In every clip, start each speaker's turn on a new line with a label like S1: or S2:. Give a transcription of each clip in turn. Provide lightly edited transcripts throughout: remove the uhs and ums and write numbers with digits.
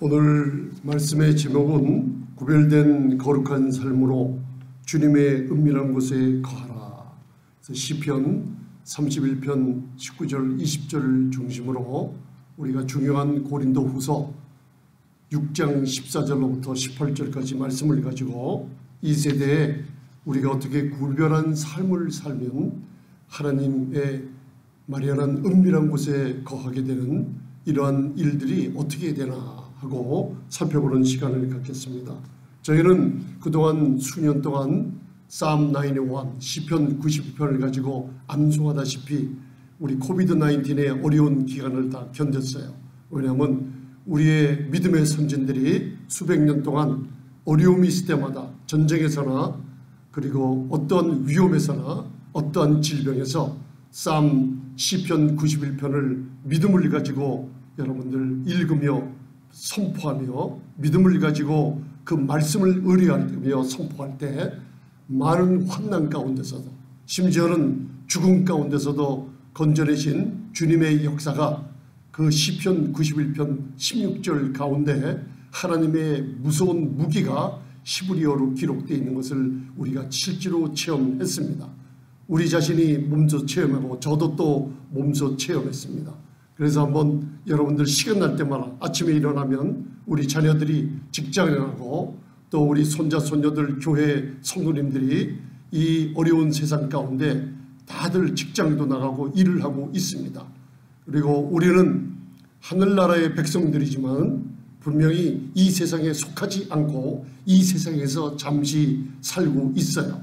S1: 오늘 말씀의 제목은 구별된 거룩한 삶으로 주님의 은밀한 곳에 거하라. 시편 31편 19절 20절을 중심으로 우리가 중요한 고린도후서 6장 14절로부터 18절까지 말씀을 가지고 이 세대에 우리가 어떻게 구별한 삶을 살면 하나님의 마련한 은밀한 곳에 거하게 되는 이러한 일들이 어떻게 되나 하고 살펴보는 시간을 갖겠습니다. 저희는 그동안 수년 동안 Psalm 91, 시편 92편을 가지고 암송하다시피 우리 코비드-19의 어려운 기간을 다 견뎠어요. 왜냐하면 우리의 믿음의 선진들이 수백 년 동안 어려움이 있을 때마다 전쟁에서나 그리고 어떠한 위험에서나 어떠한 질병에서 시편 91편을 믿음을 가지고 여러분들 읽으며 선포하며 믿음을 가지고 그 말씀을 의뢰하며 선포할 때 많은 환난 가운데서도 심지어는 죽음 가운데서도 건져내신 주님의 역사가 그 시편 91편 16절 가운데 하나님의 무서운 무기가 히브리어로 기록되어 있는 것을 우리가 실제로 체험했습니다. 우리 자신이 몸소 체험하고 저도 또 몸소 체험했습니다. 그래서 한번 여러분들 시간 날 때마다 아침에 일어나면 우리 자녀들이 직장에 나가고 또 우리 손자 손녀들 교회 성도님들이 이 어려운 세상 가운데 다들 직장도 나가고 일을 하고 있습니다. 그리고 우리는 하늘나라의 백성들이지만 분명히 이 세상에 속하지 않고 이 세상에서 잠시 살고 있어요.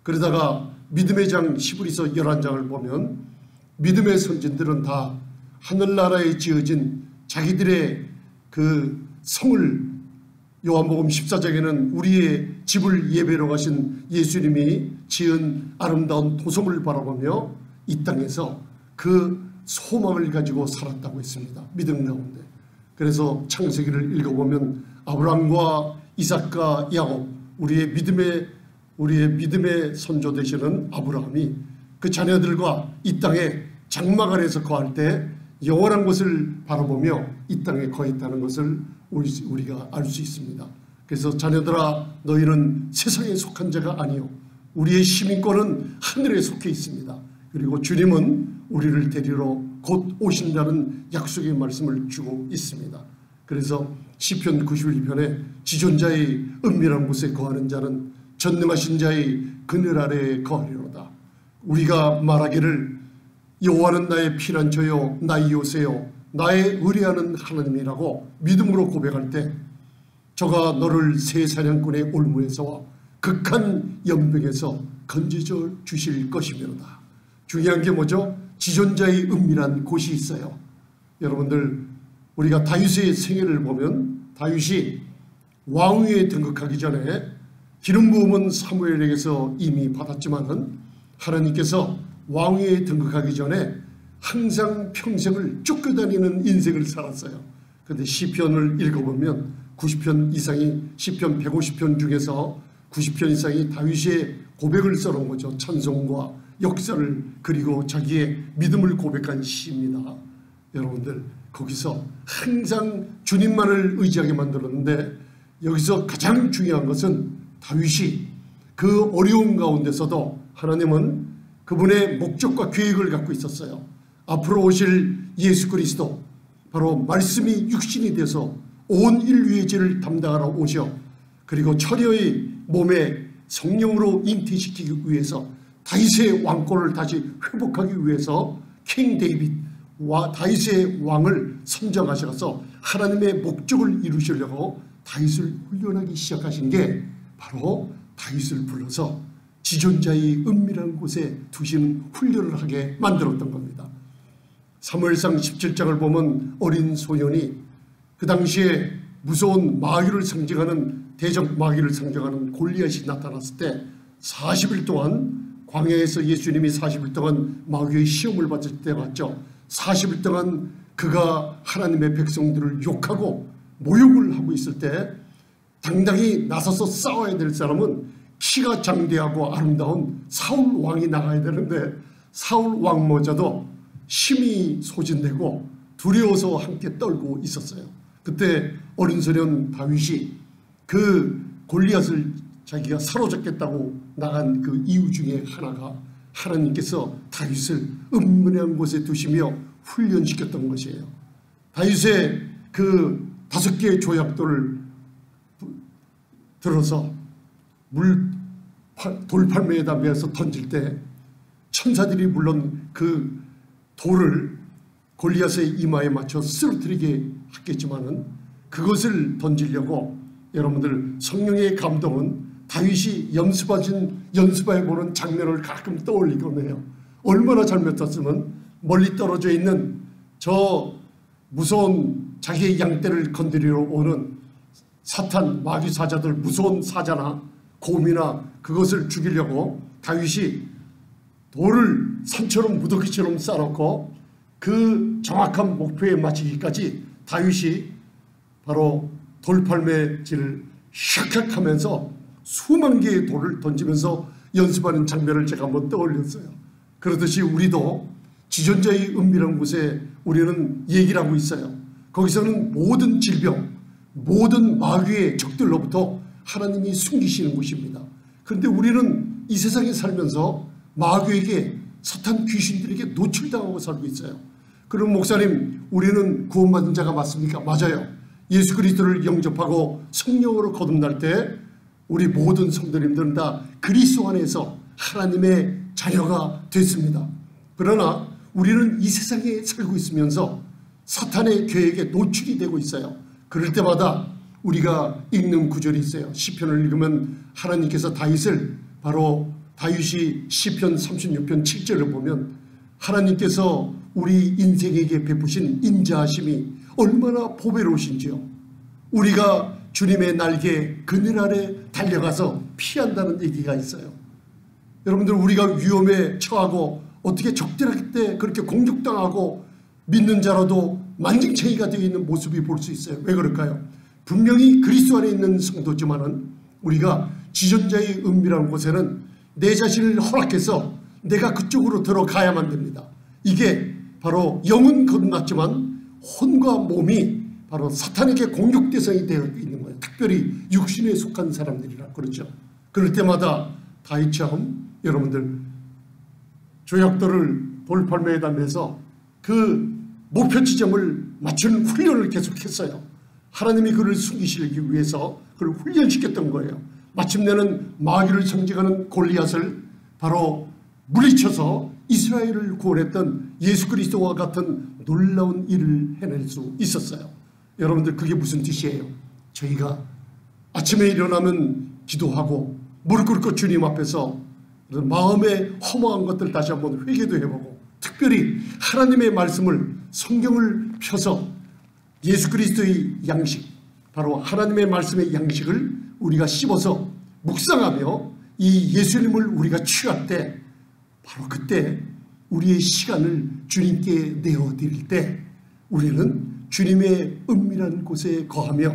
S1: 그러다가 믿음의 장 히브리서 11장을 보면 믿음의 선진들은 다 하늘나라에 지어진 자기들의 그 성을 요한복음 14장에는 우리의 집을 예배로 가신 예수님이 지은 아름다운 도성을 바라보며 이 땅에서 그 소망을 가지고 살았다고 했습니다. 믿음 가운데. 그래서 창세기를 읽어보면 아브라함과 이삭과 야곱 우리의 믿음의 선조 되시는 아브라함이 그 자녀들과 이 땅에 장막 아래에서 거할 때 영원한 것을 바라보며 이 땅에 거했다는 것을 우리가 알 수 있습니다. 그래서 자녀들아 너희는 세상에 속한 자가 아니요 우리의 시민권은 하늘에 속해 있습니다. 그리고 주님은 우리를 데리러 곧 오신다는 약속의 말씀을 주고 있습니다. 그래서 시편 91편에 지존자의 은밀한 곳에 거하는 자는 전능하신 자의 그늘 아래에 거하리로다. 우리가 말하기를 여호와는 나의 피난처요 나의 요새요 나의 의뢰하는 하나님이라고 믿음으로 고백할 때 저가 너를 새 사냥꾼의 올무에서와 극한 연병에서 건져줘 주실 것이며로다. 중요한 게 뭐죠? 지존자의 은밀한 곳이 있어요. 여러분들 우리가 다윗의 생애를 보면 다윗이 왕위에 등극하기 전에 기름 부음은 사무엘에게서 이미 받았지만은 하나님께서 왕위에 등극하기 전에 항상 평생을 쫓겨다니는 인생을 살았어요. 그런데 시편을 읽어보면 90편 이상이 시편 150편 중에서 90편 이상이 다윗의 고백을 써놓은 거죠. 찬송과 역사를 그리고 자기의 믿음을 고백한 시입니다. 여러분들 거기서 항상 주님만을 의지하게 만들었는데 여기서 가장 중요한 것은 다윗이 그 어려움 가운데서도 하나님은 그분의 목적과 계획을 갖고 있었어요. 앞으로 오실 예수 그리스도 바로 말씀이 육신이 돼서 온 인류의 죄를 담당하러 오셔 그리고 처녀의 몸에 성령으로 잉태시키기 위해서 다윗의 왕권을 다시 회복하기 위해서 킹 데이빗과 다윗의 왕을 선정하셔서 하나님의 목적을 이루시려고 다윗을 훈련하기 시작하신 게 바로 다윗을 불러서 지존자의 은밀한 곳에 두신 훈련을 하게 만들었던 겁니다. 사무엘상 17장을 보면 어린 소년이 그 당시에 무서운 마귀를 상징하는 대적 마귀를 상징하는 골리앗이 나타났을 때 40일 동안 광야에서 예수님이 40일 동안 마귀의 시험을 받을 때 왔죠. 40일 동안 그가 하나님의 백성들을 욕하고 모욕을 하고 있을 때 당당히 나서서 싸워야 될 사람은 키가 장대하고 아름다운 사울 왕이 나가야 되는데 사울 왕모자도 힘이 소진되고 두려워서 함께 떨고 있었어요. 그때 어린소년 다윗이 그 골리앗을 자기가 사로잡겠다고 나간 그 이유 중에 하나가 하나님께서 다윗을 은밀한 곳에 두시며 훈련시켰던 것이에요. 다윗의 그 5개의 조약돌을 들어서 돌팔매에다 매서 던질 때 천사들이 물론 그 돌을 골리앗의 이마에 맞춰 쓰러뜨리게 했겠지만은 그것을 던지려고 여러분들 성령의 감동은 다윗이 연습해보는 장면을 가끔 떠올리곤 해요. 얼마나 잘못했으면 멀리 떨어져 있는 저 무서운 자기의 양떼를 건드리러 오는 사탄 마귀 사자들, 무서운 사자나 곰이나 그것을 죽이려고 다윗이 돌을 산처럼 무더기처럼 쌓아놓고 그 정확한 목표에 맞추기까지 다윗이 바로 돌팔매질을 샥샥 하면서 수만 개의 돌을 던지면서 연습하는 장면을 제가 한번 떠올렸어요. 그렇듯이 우리도 지존자의 은밀한 곳에 우리는 얘기를 하고 있어요. 거기서는 모든 질병, 모든 마귀의 적들로부터 하나님이 숨기시는 곳입니다. 그런데 우리는 이 세상에 살면서 마귀에게, 사탄 귀신들에게 노출당하고 살고 있어요. 그럼 목사님, 우리는 구원받은 자가 맞습니까? 맞아요. 예수 그리스도를 영접하고 성령으로 거듭날 때 우리 모든 성도님들은 다 그리스도 안에서 하나님의 자녀가 됐습니다. 그러나 우리는 이 세상에 살고 있으면서 사탄의 계획에 노출이 되고 있어요. 그럴 때마다 우리가 읽는 구절이 있어요. 시편을 읽으면 하나님께서 다윗을, 바로 다윗이 시편 36편 7절을 보면 하나님께서 우리 인생에게 베푸신 인자하심이 얼마나 보배로우신지요. 우리가 주님의 날개 그늘 아래 달려가서 피한다는 얘기가 있어요. 여러분들, 우리가 위험에 처하고 어떻게 적들할 때 그렇게 공격당하고 믿는 자라도 만증창이가 되어 있는 모습이 볼 수 있어요. 왜 그럴까요? 분명히 그리스도 안에 있는 성도지만은 우리가 지존자의 은밀한 곳에는 내 자신을 허락해서 내가 그쪽으로 들어가야만 됩니다. 이게 바로 영은 거듭났지만 혼과 몸이 바로 사탄에게 공격 대상이 되어 있는 거예요. 특별히 육신에 속한 사람들이라 그렇죠. 그럴 때마다 다윗처럼 여러분들 조약돌을 돌팔매에다 매서 그 목표 지점을 맞추는 훈련을 계속했어요. 하나님이 그를 숨기시기 위해서 그를 훈련시켰던 거예요. 마침내는 마귀를 상징하는 골리앗을 바로 물리쳐서 이스라엘을 구원했던 예수 그리스도와 같은 놀라운 일을 해낼 수 있었어요. 여러분들, 그게 무슨 뜻이에요? 저희가 아침에 일어나면 기도하고 무릎 꿇고 주님 앞에서 마음의 허무한 것들 다시 한번 회개도 해보고, 특별히 하나님의 말씀을, 성경을 펴서 예수 그리스도의 양식, 바로 하나님의 말씀의 양식을 우리가 씹어서 묵상하며 이 예수님을 우리가 취할 때, 바로 그때 우리의 시간을 주님께 내어드릴 때 우리는 주님의 은밀한 곳에 거하며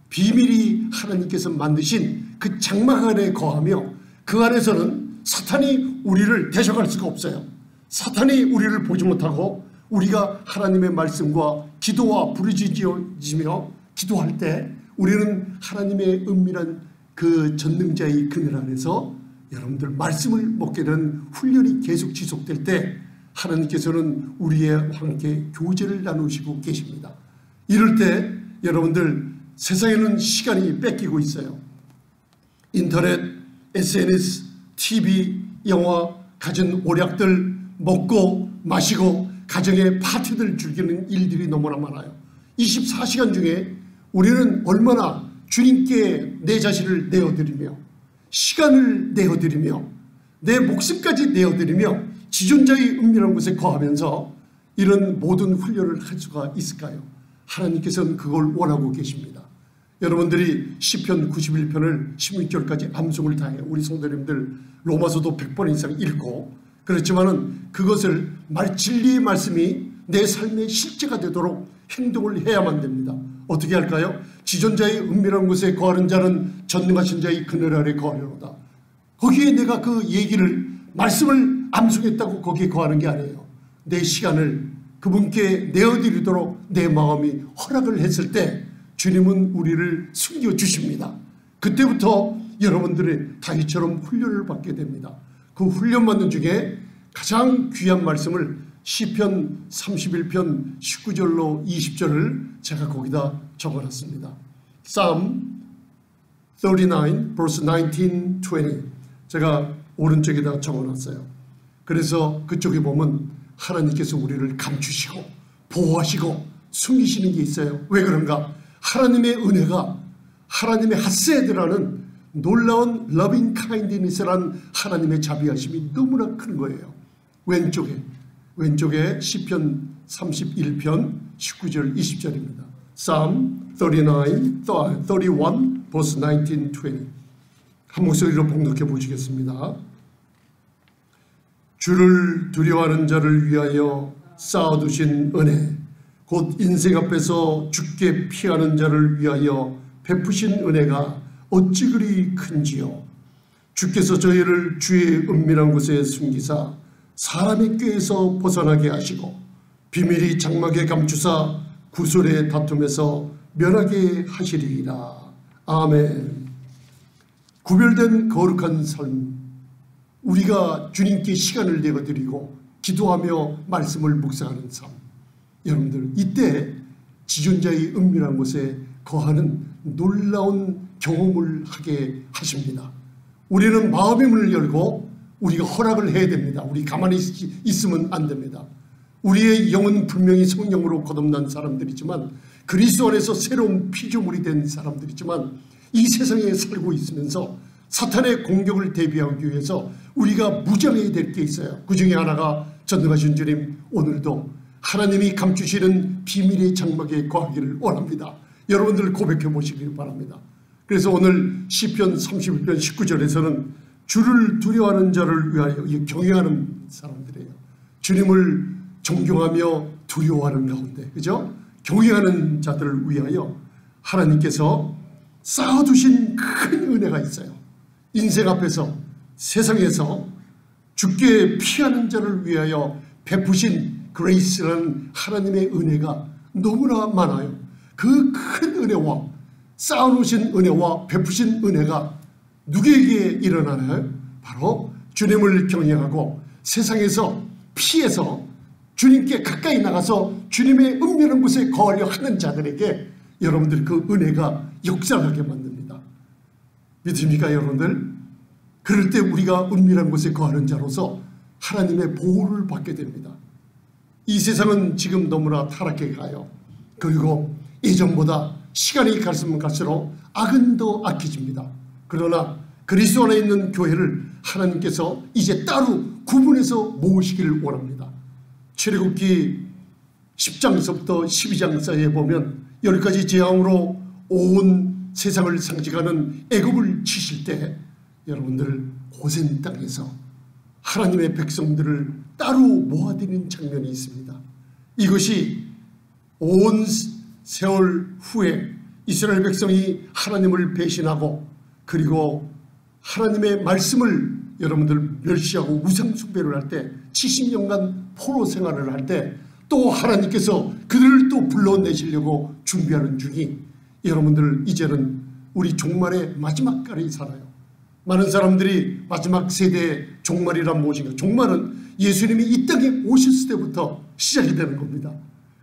S1: 비밀이 하나님께서 만드신 그 장막 안에 거하며, 그 안에서는 사탄이 우리를 대적할 수가 없어요. 사탄이 우리를 보지 못하고 우리가 하나님의 말씀과 기도와 부르짖으며 기도할 때 우리는 하나님의 은밀한 그 전능자의 그늘 안에서 여러분들 말씀을 먹게 되는 훈련이 계속 지속될 때 하나님께서는 우리와 함께 교제를 나누시고 계십니다. 이럴 때 여러분들, 세상에는 시간이 뺏기고 있어요. 인터넷, SNS, TV, 영화, 가진 오락들, 먹고 마시고 가정의 파티들 즐기는 일들이 너무나 많아요. 24시간 중에 우리는 얼마나 주님께 내 자신을 내어드리며 시간을 내어드리며 내 목숨까지 내어드리며 지존자의 은밀한 곳에 거하면서 이런 모든 훈련을 할 수가 있을까요? 하나님께서는 그걸 원하고 계십니다. 여러분들이 시편 91편을 16절까지 암송을 다해요. 우리 성도님들 로마서도 100번 이상 읽고, 그렇지만은 그것을 진리의 말씀이 내 삶의 실제가 되도록 행동을 해야만 됩니다. 어떻게 할까요? 지존자의 은밀한 곳에 거하는 자는 전능하신 자의 그늘 아래 거하려로다. 거기에 내가 그 얘기를, 말씀을 암송했다고 거기에 거하는 게 아니에요. 내 시간을 그분께 내어드리도록 내 마음이 허락을 했을 때 주님은 우리를 숨겨주십니다. 그때부터 여러분들의 다윗처럼 훈련을 받게 됩니다. 그 훈련 받는 중에 가장 귀한 말씀을 시편 31편 19절로 20절을 제가 거기다 적어놨습니다. Psalm 39 verse 19, 20 제가 오른쪽에다 적어놨어요. 그래서 그쪽에 보면 하나님께서 우리를 감추시고 보호하시고 숨기시는 게 있어요. 왜 그런가? 하나님의 은혜가, 하나님의 핫세드라는 놀라운 러빙 카인드니스라는 하나님의 자비하심이 너무나 큰 거예요. 왼쪽에 시편 31편 19절 20절입니다. Psalm 31 verse 19, 20 한 목소리로 봉독해 보시겠습니다. 주를 두려워하는 자를 위하여 쌓아두신 은혜, 곧 인생 앞에서 죽게 피하는 자를 위하여 베푸신 은혜가 어찌 그리 큰지요. 주께서 저희를 주의 은밀한 곳에 숨기사 사람의 꾀에서 벗어나게 하시고 비밀이 장막에 감추사 구솔의 다툼에서 면하게 하시리이다. 아멘. 구별된 거룩한 삶, 우리가 주님께 시간을 내어드리고 기도하며 말씀을 묵상하는 삶, 여러분들 이때 지존자의 은밀한 곳에 거하는 놀라운 경험을 하게 하십니다. 우리는 마음의 문을 열고 우리가 허락을 해야 됩니다. 우리 가만히 있으면 안 됩니다. 우리의 영은 분명히 성령으로 거듭난 사람들이지만, 그리스도 안에서 새로운 피조물이 된 사람들이지만, 이 세상에 살고 있으면서 사탄의 공격을 대비하기 위해서 우리가 무장해야 될 게 있어요. 그 중에 하나가 전능하신 주님, 오늘도 하나님이 감추시는 비밀의 장막에 거하기를 원합니다. 여러분들 고백해 보시길 바랍니다. 그래서 오늘 시편 31편 19절에서는 주를 두려워하는 자를 위하여, 경외하는 사람들이에요. 주님을 존경하며 두려워하는 가운데, 그죠? 경외하는 자들을 위하여 하나님께서 쌓아두신 큰 은혜가 있어요. 인생 앞에서, 세상에서 죽게 피하는 자를 위하여 베푸신 그레이스라는 하나님의 은혜가 너무나 많아요. 그 큰 은혜와 쌓아놓으신 은혜와 베푸신 은혜가 누구에게 일어나나요? 바로 주님을 경외하고 세상에서 피해서 주님께 가까이 나가서 주님의 은밀한 곳에 거하려 하는 자들에게 여러분들 그 은혜가 역사하게 만듭니다. 믿습니까 여러분들? 그럴 때 우리가 은밀한 곳에 거하는 자로서 하나님의 보호를 받게 됩니다. 이 세상은 지금 너무나 타락해 가요. 그리고 예전보다 시간이 갈수록 갈수록 악은 더 악해집니다. 그러나 그리스도 안에 있는 교회를 하나님께서 이제 따로 구분해서 모으시기를 원합니다. 출애굽기 10장서부터 12장 사이에 보면 10가지 재앙으로 온 세상을 상징하는 애굽을 치실 때 여러분들 고센 땅에서 하나님의 백성들을 따로 모아드리는 장면이 있습니다. 이것이 온 세월 후에 이스라엘 백성이 하나님을 배신하고 그리고 하나님의 말씀을 여러분들 멸시하고 우상 숭배를 할 때 70년간 포로 생활을 할 때 또 하나님께서 그들을 또 불러내시려고 준비하는 중이 여러분들 이제는 우리 종말의 마지막 날이 살아요. 많은 사람들이 마지막 세대의 종말이란 무엇인가? 종말은 예수님이 이 땅에 오셨을 때부터 시작이 되는 겁니다.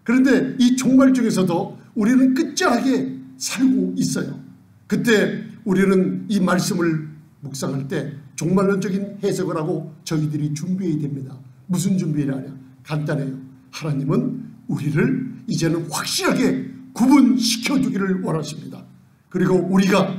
S1: 그런데 이 종말 중에서도 우리는 끝자락에 살고 있어요. 그때 우리는 이 말씀을 묵상할 때 종말론적인 해석을 하고 저희들이 준비해야 됩니다. 무슨 준비를 하냐? 간단해요. 하나님은 우리를 이제는 확실하게 구분시켜주기를 원하십니다. 그리고 우리가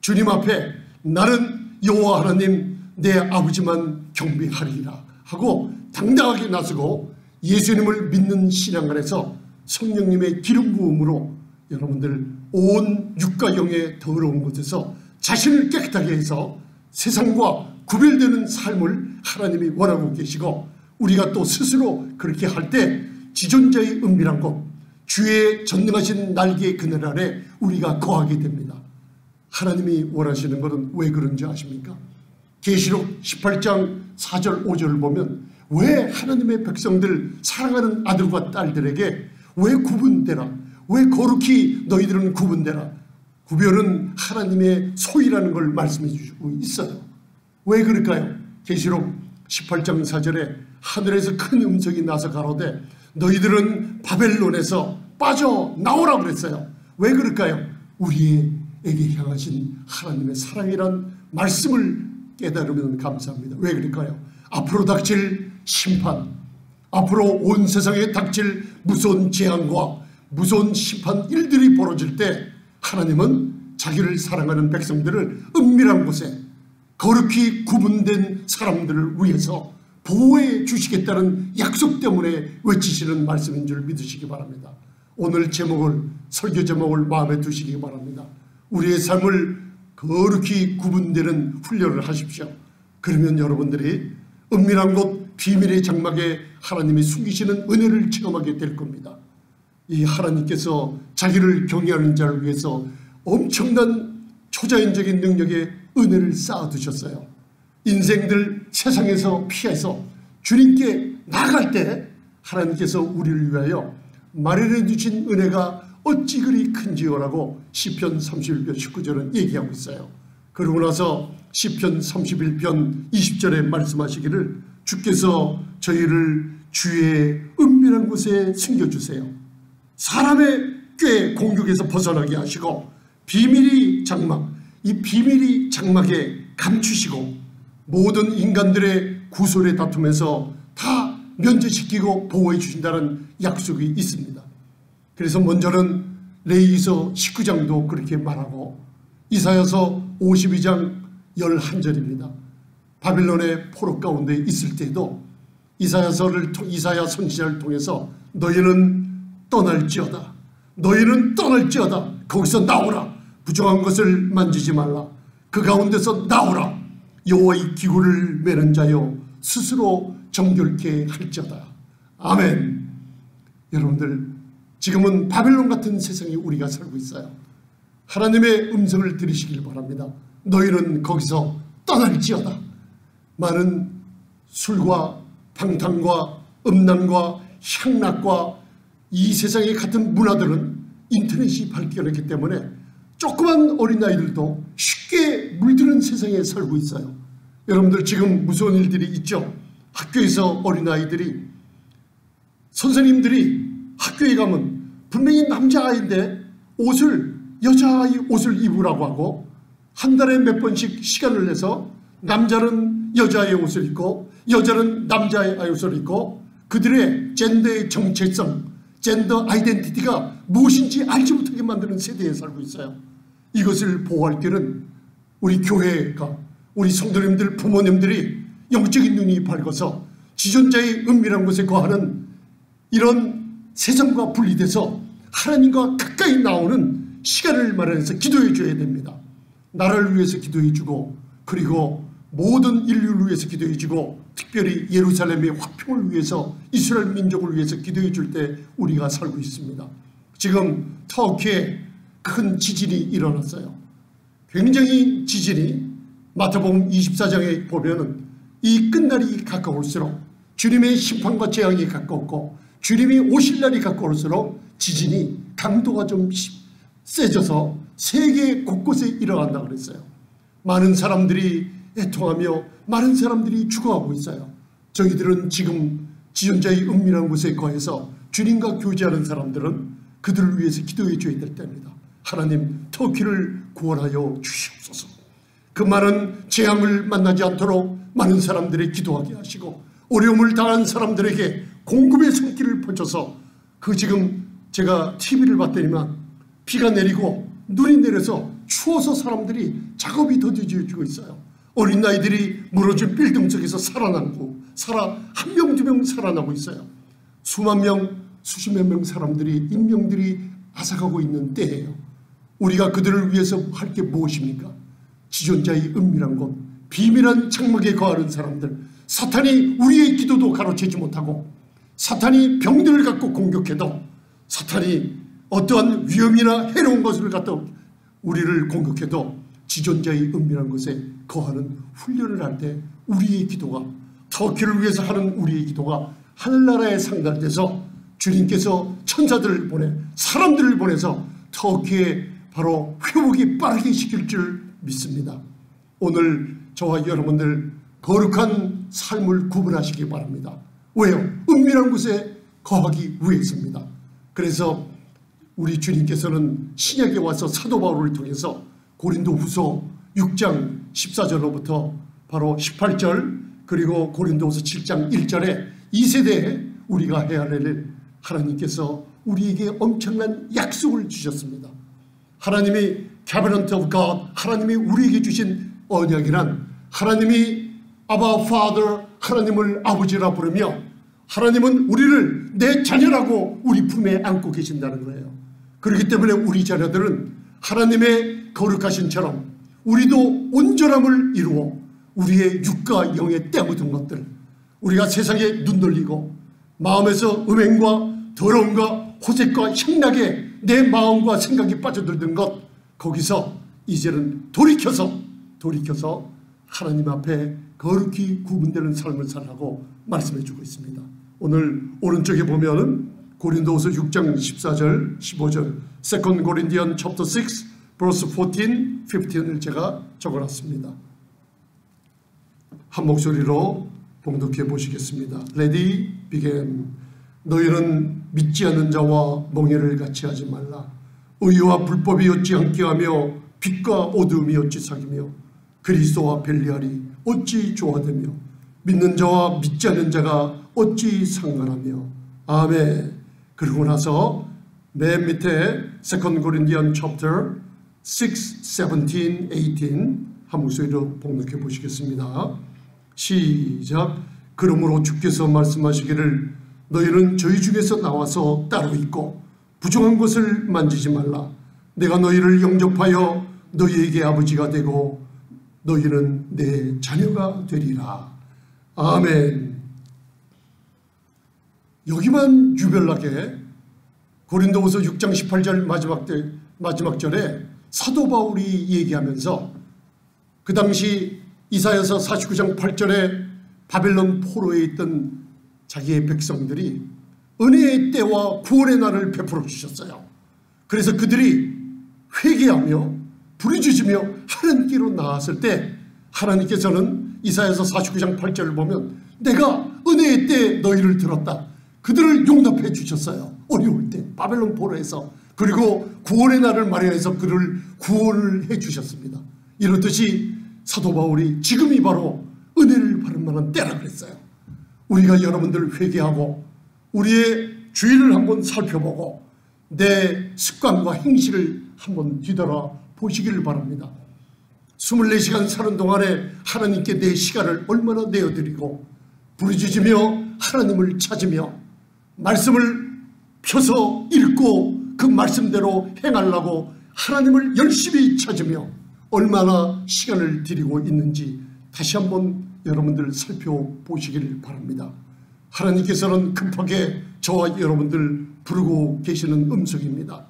S1: 주님 앞에 나는 여호와 하나님 내 아버지만 경배하리라 하고 당당하게 나서고 예수님을 믿는 신앙 안에서 성령님의 기름 부음으로 여러분들 온 육과 영의 더러운 곳에서 자신을 깨끗하게 해서 세상과 구별되는 삶을 하나님이 원하고 계시고 우리가 또 스스로 그렇게 할 때 지존자의 은밀한 곳, 주의 전능하신 날개의 그늘 아래 우리가 거하게 됩니다. 하나님이 원하시는 것은 왜 그런지 아십니까? 계시록 18장 4절 5절을 보면 왜 하나님의 백성들 사랑하는 아들과 딸들에게 왜 구분되라, 왜 거룩히 너희들은 구분되라. 구별은 하나님의 소유라는 걸 말씀해 주시고 있어요. 왜 그럴까요? 계시록 18장 4절에 하늘에서 큰 음성이 나서 가로되 너희들은 바벨론에서 빠져나오라 그랬어요. 왜 그럴까요? 우리에게 향하신 하나님의 사랑이란 말씀을 깨달으면 감사합니다. 왜 그럴까요? 앞으로 닥칠 심판, 앞으로 온 세상에 닥칠 무서운 재앙과 무서운 심판 일들이 벌어질 때 하나님은 자기를 사랑하는 백성들을 은밀한 곳에 거룩히 구분된 사람들을 위해서 보호해 주시겠다는 약속 때문에 외치시는 말씀인 줄 믿으시기 바랍니다. 오늘 설교 제목을 마음에 두시기 바랍니다. 우리의 삶을 거룩히 구분되는 훈련을 하십시오. 그러면 여러분들이 은밀한 곳 비밀의 장막에 하나님이 숨기시는 은혜를 체험하게 될 겁니다. 이 하나님께서 자기를 경외하는 자를 위해서 엄청난 초자연적인 능력의 은혜를 쌓아두셨어요. 인생들 세상에서 피해서 주님께 나아갈 때 하나님께서 우리를 위하여 마련해 주신 은혜가 어찌 그리 큰지요라고 시편 31편 19절은 얘기하고 있어요. 그러고 나서 시편 31편 20절에 말씀하시기를 주께서 저희를 주의 은밀한 곳에 숨겨주세요. 사람의 꾀 공격에서 벗어나게 하시고 비밀이 장막, 이 비밀이 장막에 감추시고 모든 인간들의 구솔의 다툼에서 다 면제시키고 보호해 주신다는 약속이 있습니다. 그래서 먼저는 레위기서 19장도 그렇게 말하고 이사야서 52장 11절입니다. 바빌론의 포로 가운데 있을 때도 이사야 선지자를 통해서 너희는 떠날지어다. 너희는 떠날지어다. 거기서 나오라. 부정한 것을 만지지 말라. 그 가운데서 나오라. 여호와의 기구를 매는 자여 스스로 정결케 할지어다. 아멘. 여러분들 지금은 바벨론 같은 세상에 우리가 살고 있어요. 하나님의 음성을 들으시길 바랍니다. 너희는 거기서 떠날지어다. 많은 술과 방탕과 음란과 향락과 이 세상의 같은 문화들은 인터넷이 발견했기 때문에 조그만 어린아이들도 쉽게 물드는 세상에 살고 있어요. 여러분들 지금 무서운 일들이 있죠. 학교에서 어린아이들이 선생님들이 학교에 가면 분명히 남자아이인데 여자아이 옷을 입으라고 하고 한 달에 몇 번씩 시간을 내서 남자는 여자의 옷을 입고 여자는 남자의 옷을 입고 그들의 젠더의 정체성, 젠더 아이덴티티가 무엇인지 알지 못하게 만드는 세대에 살고 있어요. 이것을 보호할 때는 우리 교회가, 우리 성도님들, 부모님들이 영적인 눈이 밝아서 지존자의 은밀한 곳에 거하는 이런 세상과 분리돼서 하나님과 가까이 나오는 시간을 마련해서 기도해 줘야 됩니다. 나라를 위해서 기도해 주고 그리고 모든 인류를 위해서 기도해 주고 특별히 예루살렘의 화평을 위해서 이스라엘 민족을 위해서 기도해 줄 때 우리가 살고 있습니다. 지금 터키에 큰 지진이 일어났어요. 굉장히 지진이 마태복음 24장에 보면은 이 끝날이 가까울수록 주님의 심판과 재앙이 가까웠고 주님이 오실 날이 가까울수록 지진이 강도가 좀 세져서 세계 곳곳에 일어난다고 그랬어요. 많은 사람들이 애통하며 많은 사람들이 죽어가고 있어요. 저희들은 지금 지존자의 은밀한 곳에 거해서 주님과 교제하는 사람들은 그들을 위해서 기도해 줘야 될 때입니다. 하나님 터키를 구원하여 주시옵소서. 그 많은 재앙을 만나지 않도록 많은 사람들이 기도하게 하시고 어려움을 당한 사람들에게 공급의 손길을 펼쳐서 지금 제가 TV를 봤더니만 비가 내리고 눈이 내려서 추워서 사람들이 작업이 더뎌지고 있어요. 어린 아이들이 무너진 빌딩 속에서 한 명, 두 명 살아나고 있어요. 수만 명, 수십몇 명 사람들이 인명들이 앗아가고 있는 때예요. 우리가 그들을 위해서 할 게 무엇입니까? 지존자의 은밀한 곳, 비밀한 장막에 거하는 사람들, 사탄이 우리의 기도도 가로채지 못하고 사탄이 병들을 갖고 공격해도 사탄이 어떠한 위험이나 해로운 것을 갖다 우리를 공격해도 지존자의 은밀한 곳에 거하는 훈련을 할 때 우리의 기도가 터키를 위해서 하는 우리의 기도가 하늘나라에 상달돼서 주님께서 천사들을 보내 사람들을 보내서 터키에 바로 회복이 빠르게 시킬 줄 믿습니다. 오늘 저와 여러분들 거룩한 삶을 구분하시기 바랍니다. 왜요? 은밀한 곳에 거하기 위해서입니다. 그래서 우리 주님께서는 신약에 와서 사도 바울을 통해서 고린도후서 6장 14절로부터 바로 18절 그리고 고린도후서 7장 1절에 이 세대에 우리가 해야 할 일 하나님께서 우리에게 엄청난 약속을 주셨습니다. 하나님이 Covenant of God, 하나님이 우리에게 주신 언약이란 하나님이 아바 파더, 하나님을 아버지라 부르며 하나님은 우리를 내 자녀라고 우리 품에 안고 계신다는 거예요. 그렇기 때문에 우리 자녀들은 하나님의 거룩하신 처럼 우리도 온전함을 이루어 우리의 육과 영에 때묻은 것들, 우리가 세상에 눈 돌리고 마음에서 음행과 더러움과 호색과 향락에 내 마음과 생각이 빠져들던 것, 거기서 이제는 돌이켜서 하나님 앞에 거룩히 구분되는 삶을 살라고 말씀해 주고 있습니다. 오늘 오른쪽에 보면은 고린도후서 6장 14절 15절 Second Corinthians chapter 6 verse 14, 15을 제가 적어놨습니다. 한 목소리로 봉독해 보시겠습니다. Ready, begin. 너희는 믿지 않는 자와 멍에를 같이 하지 말라. 의와 불법이 어찌 함께 하며 빛과 어두움이 어찌 사귀며 그리스도와 벨리알이 어찌 조화되며 믿는 자와 믿지 않는 자가 어찌 상관하며. 아멘. 그러고 나서 맨 밑에 Second Corinthians chapter 6, 17, 18 한 목소리로 봉독해 보시겠습니다. 시작. 그러므로 주께서 말씀하시기를 너희는 저희 중에서 나와서 따로 있고 부정한 것을 만지지 말라. 내가 너희를 영접하여 너희에게 아버지가 되고 너희는 내 자녀가 되리라. 아멘. 여기만 유별나게 고린도후서 6장 18절 마지막 절에 사도 바울이 얘기하면서 그 당시 이사야서 49장 8절에 바벨론 포로에 있던 자기의 백성들이 은혜의 때와 구원의 날을 베풀어 주셨어요. 그래서 그들이 회개하며 부르짖으며 하나님께로 나왔을 때 하나님께서는 이사야서 49장 8절을 보면 내가 은혜의 때 너희를 들었다. 그들을 용납해 주셨어요. 어려울 때 바벨론 포로에서. 그리고 구원의 날을 마련해서 그를 구원을 해 주셨습니다. 이렇듯이 사도 바울이 지금이 바로 은혜를 받을 만한 때라 그랬어요. 우리가 여러분들 회개하고 우리의 주의를 한번 살펴보고 내 습관과 행실을 한번 뒤돌아 보시기를 바랍니다. 24시간 사는 동안에 하나님께 내 시간을 얼마나 내어드리고 부르짖으며 하나님을 찾으며 말씀을 펴서 읽고 그 말씀대로 행하려고 하나님을 열심히 찾으며 얼마나 시간을 드리고 있는지 다시 한번 여러분들 살펴보시기를 바랍니다. 하나님께서는 급하게 저와 여러분들 부르고 계시는 음성입니다.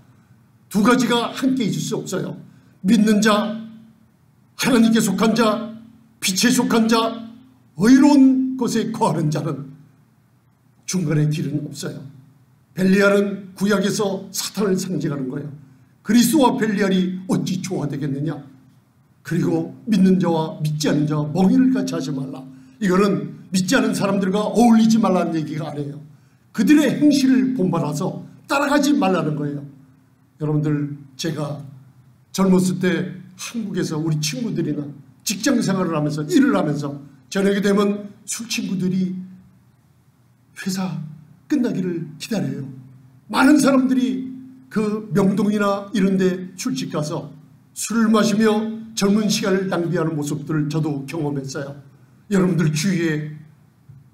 S1: 두 가지가 함께 있을 수 없어요. 믿는 자, 하나님께 속한 자, 빛에 속한 자, 의로운 것에 거하는 자는 중간에 길은 없어요. 벨리알은 구약에서 사탄을 상징하는 거예요. 그리스도와 벨리알이 어찌 조화되겠느냐. 그리고 믿는 자와 믿지 않는 자와 멍에를 같이 하지 말라. 이거는 믿지 않은 사람들과 어울리지 말라는 얘기가 아니에요. 그들의 행실을 본받아서 따라가지 말라는 거예요. 여러분들, 제가 젊었을 때 한국에서 우리 친구들이나 직장 생활을 하면서 일을 하면서 저녁이 되면 술 친구들이 회사 끝나기를 기다려요. 많은 사람들이 그 명동이나 이런 데 술집 가서 술을 마시며 젊은 시간을 낭비하는 모습들을 저도 경험했어요. 여러분들 주위에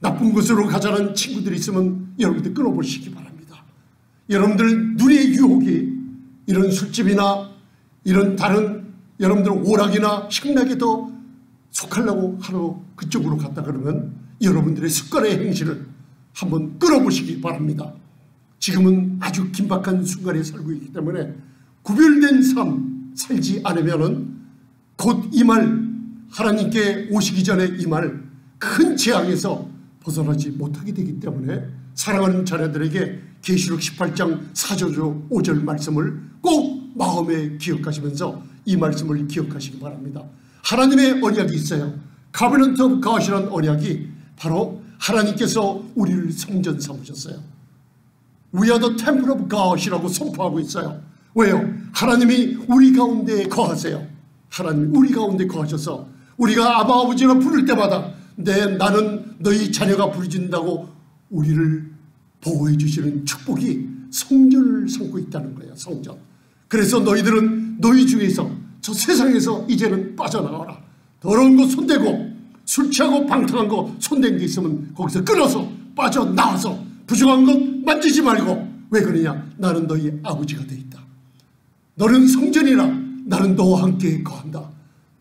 S1: 나쁜 곳으로 가자는 친구들이 있으면 여러분들 끊어보시기 바랍니다. 여러분들 눈의 유혹이 이런 술집이나 이런 다른 여러분들 오락이나 향락에 더 속하려고 하러 그쪽으로 갔다 그러면 여러분들의 습관의 행실을 한번 끊어보시기 바랍니다. 지금은 아주 긴박한 순간에 살고 있기 때문에 구별된 삶 살지 않으면은 곧 이 말, 하나님께 오시기 전에 이 말 큰 재앙에서 벗어나지 못하게 되기 때문에 사랑하는 자녀들에게 계시록 18장 4절 5절 말씀을 꼭 마음에 기억하시면서 이 말씀을 기억하시기 바랍니다. 하나님의 언약이 있어요. Covenant of God이라는 언약이 바로 하나님께서 우리를 성전 삼으셨어요. We are the temple of God이라고 선포하고 있어요. 왜요? 하나님이 우리 가운데 거하세요. 하나님이 우리 가운데 거하셔서 우리가 아바 아버지라 부를 때마다 나는 너희 자녀가 부르진다고 우리를 보호해 주시는 축복이 성전을 삼고 있다는 거예요. 성전. 그래서 너희들은 너희 중에서 저 세상에서 이제는 빠져나가라. 더러운 거 손대고 술 취하고 방탕한 거 손댄 게 있으면 거기서 끊어서 빠져나와서 부정한 것 만지지 말고. 왜 그러냐? 나는 너희 아버지가 돼 있다. 너는 성전이라 나는 너와 함께 거한다.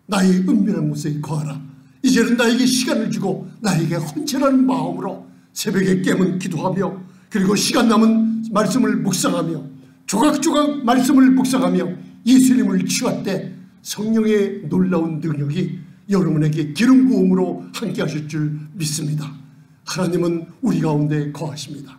S1: 나의 은밀한 곳에 거하라. 이제는 나에게 시간을 주고 나에게 헌신하는 마음으로 새벽에 깨문 기도하며 그리고 시간 남은 말씀을 묵상하며 조각조각 말씀을 묵상하며 예수님을 취할 성령의 놀라운 능력이 여러분에게 기름 부음으로 함께 하실 줄 믿습니다. 하나님은 우리 가운데 거하십니다.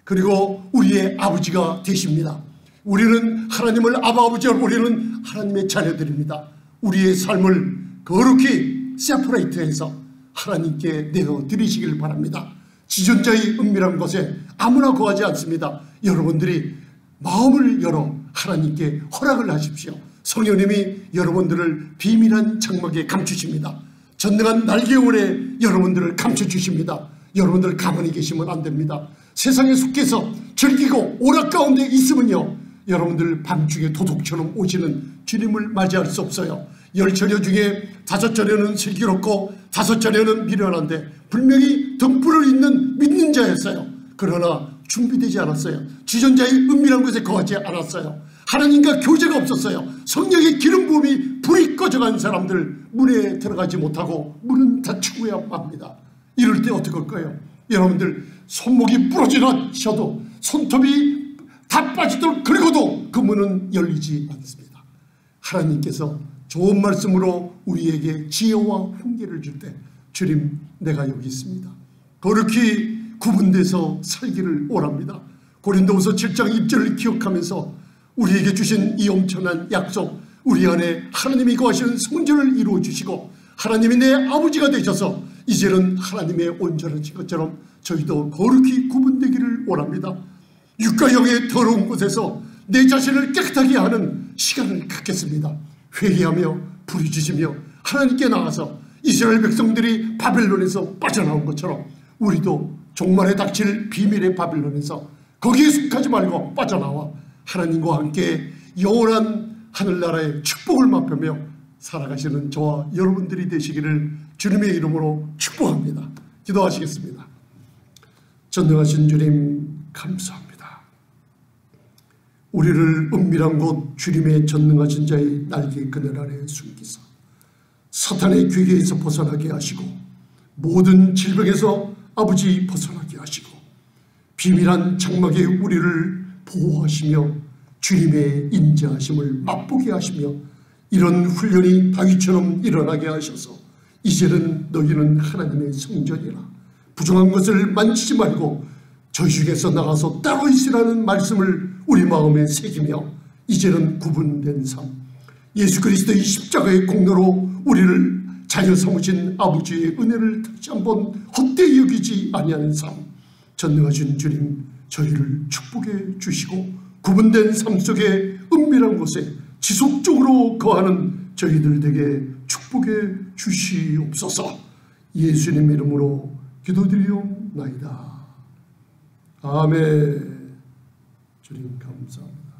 S1: 그리고 우리의 아버지가 되십니다. 우리는 하나님을 아바 아버지로 우리는 하나님의 자녀들입니다. 우리의 삶을 거룩히 세퍼레이트해서 하나님께 내어드리시길 바랍니다. 지존자의 은밀한 곳에 아무나 거하지 않습니다. 여러분들이 마음을 열어 하나님께 허락을 하십시오. 성령님이 여러분들을 비밀한 장막에 감추십니다. 전능한 날개울에 여러분들을 감춰주십니다. 여러분들 가만히 계시면 안 됩니다. 세상에 속해서 즐기고 오락 가운데 있으면요, 여러분들 밤중에 도둑처럼 오시는 주님을 맞이할 수 없어요. 10처녀 중에 5처녀는 슬기롭고 5처녀는 미련한데 분명히 등불을 잇는 믿는 자였어요. 그러나 준비되지 않았어요. 지존자의 은밀한 곳에 거하지 않았어요. 하나님과 교제가 없었어요. 성령의 기름 부음이 불이 꺼져간 사람들 문에 들어가지 못하고 문은 닫히고야 맙니다. 이럴 때 어떻게 할까요? 여러분들 손목이 부러지셔도 손톱이 다 빠지도록 긁어도 그 문은 열리지 않습니다. 하나님께서 좋은 말씀으로 우리에게 지혜와 훈계를 줄 때 주님 내가 여기 있습니다. 거룩히 구분돼서 살기를 원합니다. 고린도후서 7장 1절을 기억하면서 우리에게 주신 이 엄청난 약속, 우리 안에 하나님이 거하시는 성전을 이루어 주시고 하나님이 내 아버지가 되셔서 이제는 하나님의 온전하신 것처럼 저희도 거룩히 구분되기를 원합니다. 육과 영의 더러운 곳에서 내 자신을 깨끗하게 하는 시간을 갖겠습니다. 회개하며 부르짖으며 하나님께 나가서 이스라엘 백성들이 바벨론에서 빠져나온 것처럼 우리도 종말에 닥칠 비밀의 바벨론에서 거기에 속하지 말고 빠져나와 하나님과 함께 영원한 하늘나라의 축복을 맛보며 살아가시는 저와 여러분들이 되시기를 주님의 이름으로 축복합니다. 기도하시겠습니다. 전능하신 주님 감사합니다. 우리를 은밀한 곳 주님의 전능하신 자의 날개 그늘 아래 숨기사 사탄의 괴계에서 벗어나게 하시고 모든 질병에서 아버지 벗어나게 하시고 비밀한 장막에 우리를 보호하시며 주님의 인자하심을 맛보게 하시며 이런 훈련이 다윗처럼 일어나게 하셔서 이제는 너희는 하나님의 성전이라 부정한 것을 만지지 말고 저희 중에서 나가서 따로 있으라는 말씀을 우리 마음에 새기며 이제는 구분된 삶, 예수 그리스도의 십자가의 공로로 우리를 자녀 삼으신 아버지의 은혜를 다시 한번 헛되이 여기지 아니하는 삶, 전능하신 주님 저희를 축복해 주시고 구분된 삶 속에 은밀한 곳에 지속적으로 거하는 저희들 되게 축복해 주시옵소서. 예수님 이름으로 기도드리옵나이다. 아멘. 주님 감사합니다.